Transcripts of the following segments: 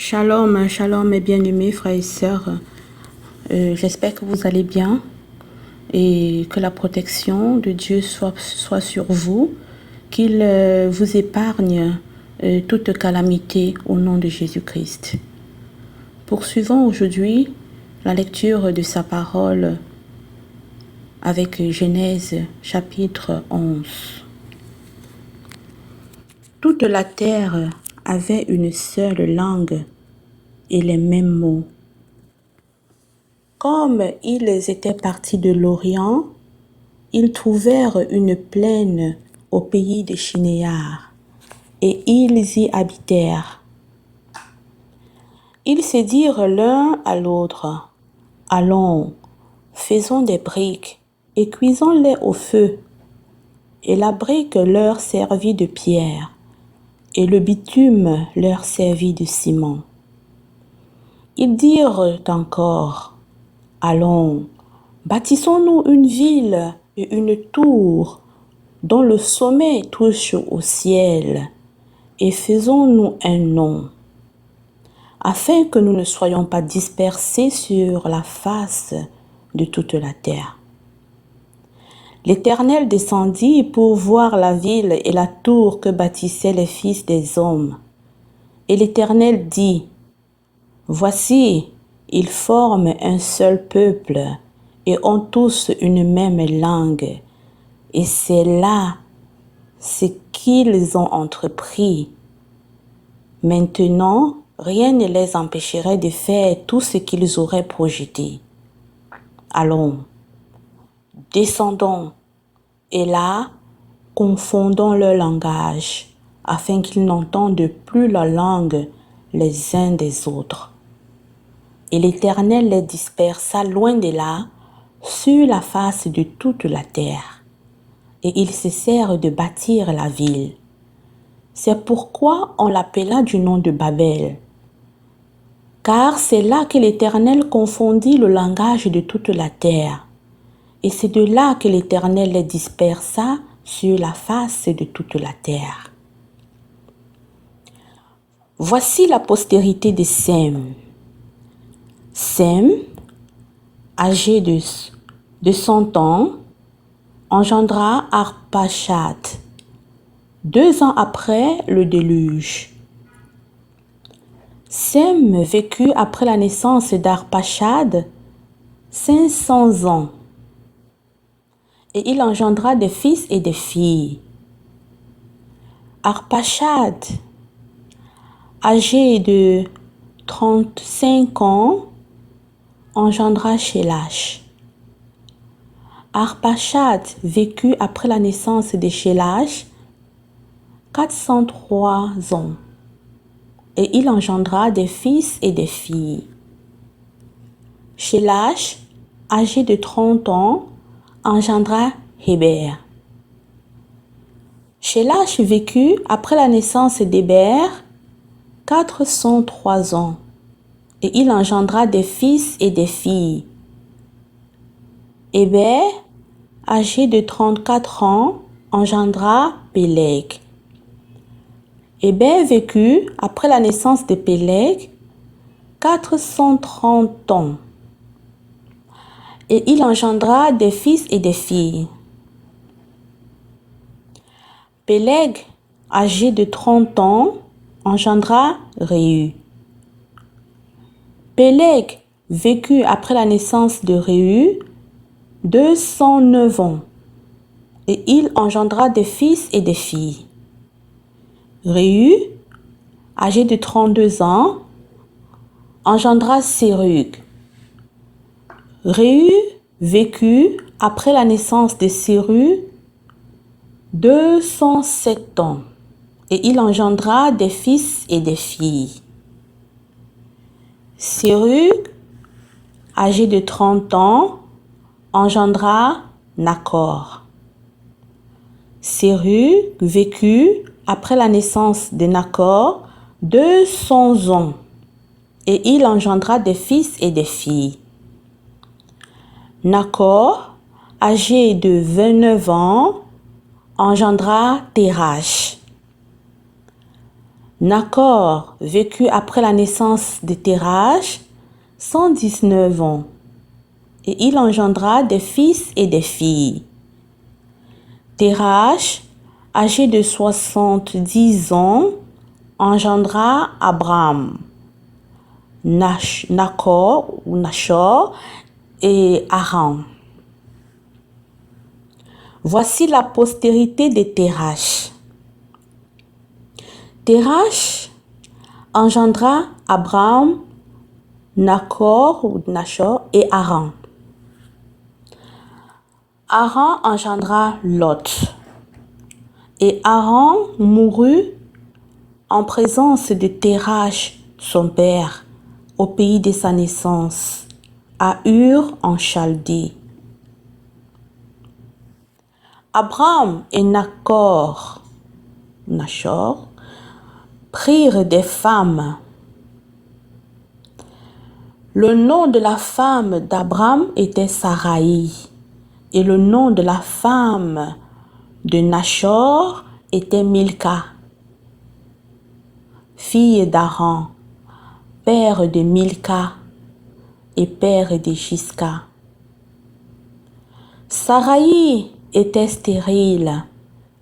Shalom, shalom mes bien-aimés frères et sœurs. J'espère que vous allez bien et que la protection de Dieu soit sur vous, qu'il vous épargne toute calamité au nom de Jésus-Christ. Poursuivons aujourd'hui la lecture de sa parole avec Genèse chapitre 11. Toute la terre avait une seule langue et les mêmes mots. Comme ils étaient partis de l'Orient, ils trouvèrent une plaine au pays des Chinéars, et ils y habitèrent. Ils se dirent l'un à l'autre, « Allons, faisons des briques, et cuisons-les au feu. » Et la brique leur servit de pierre, et le bitume leur servit de ciment. Ils dirent encore, « Allons, bâtissons-nous une ville et une tour dont le sommet touche au ciel, et faisons-nous un nom, afin que nous ne soyons pas dispersés sur la face de toute la terre. » L'Éternel descendit pour voir la ville et la tour que bâtissaient les fils des hommes. Et l'Éternel dit, « Voici, ils forment un seul peuple et ont tous une même langue. Et c'est là ce qu'ils ont entrepris. Maintenant, rien ne les empêcherait de faire tout ce qu'ils auraient projeté. Allons, descendons, et là, confondons leur langage, afin qu'ils n'entendent plus la langue les uns des autres. » Et l'Éternel les dispersa loin de là, sur la face de toute la terre. Et ils cessèrent de bâtir la ville. C'est pourquoi on l'appela du nom de Babel. Car c'est là que l'Éternel confondit le langage de toute la terre. Et c'est de là que l'Éternel les dispersa sur la face de toute la terre. Voici la postérité de Sem. Sem, âgé de 100 ans, engendra Arpachad, 2 ans après le déluge. Sem vécut après la naissance d'Arpachad 500 ans, et il engendra des fils et des filles. Arpachad, âgé de 35 ans, engendra Shélach. Arpachad vécut après la naissance de Shélach 403 ans, et il engendra des fils et des filles. Shélach, âgé de 30 ans, engendra Héber. Shélach vécut après la naissance d'Héber 403 ans, et il engendra des fils et des filles. Héber, âgé de 34 ans, engendra Péleg. Héber vécut après la naissance de Péleg 430 ans, et il engendra des fils et des filles. Péleg, âgé de 30 ans, engendra Réu. Péleg vécut après la naissance de Réu 209 ans, et il engendra des fils et des filles. Réu, âgé de 32 ans, engendra Sérug. Réu vécut après la naissance de Sérug 207 ans, et il engendra des fils et des filles. Sérug, âgé de 30 ans, engendra Nachor. Sérug vécut après la naissance de Nachor 200 ans, et il engendra des fils et des filles. Nachor, âgé de 29 ans, engendra Térach. Nachor vécut après la naissance de Térach 119 ans et il engendra des fils et des filles. Térach, âgé de 70 ans, engendra Abram, Nachor et Haran. Voici la postérité de Térach. Térach engendra Abram, Nachor et Haran. Haran engendra Lot. Et Haran mourut en présence de Térach, son père, au pays de sa naissance, à Ur en Chaldée. Abram et Nachor prirent des femmes. Le nom de la femme d'Abram était Saraï, et le nom de la femme de Nachor était Milca, fille d'Haran, père de Milca et père de Gisca. Saraï était stérile,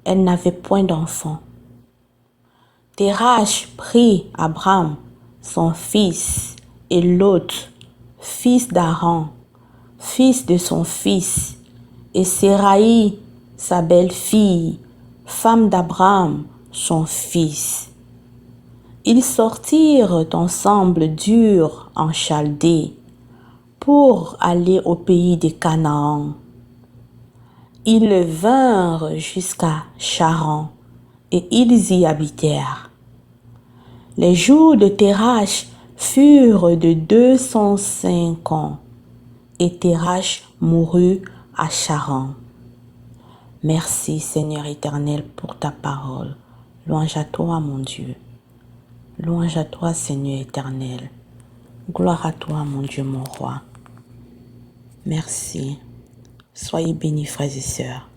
elle n'avait point d'enfant. Térach prit Abram, son fils, et Lot, fils d'Haran, fils de son fils, et Séraï, sa belle-fille, femme d'Abram, son fils. Ils sortirent ensemble d'Ur en Chaldée pour aller au pays de Canaan. Ils vinrent jusqu'à Charan et ils y habitèrent. Les jours de Térach furent de 205 ans et Térach mourut à Charan. Merci Seigneur éternel pour ta parole. Louange à toi mon Dieu. Louange à toi Seigneur éternel. Gloire à toi mon Dieu mon roi. Merci. Soyez bénis frères et sœurs.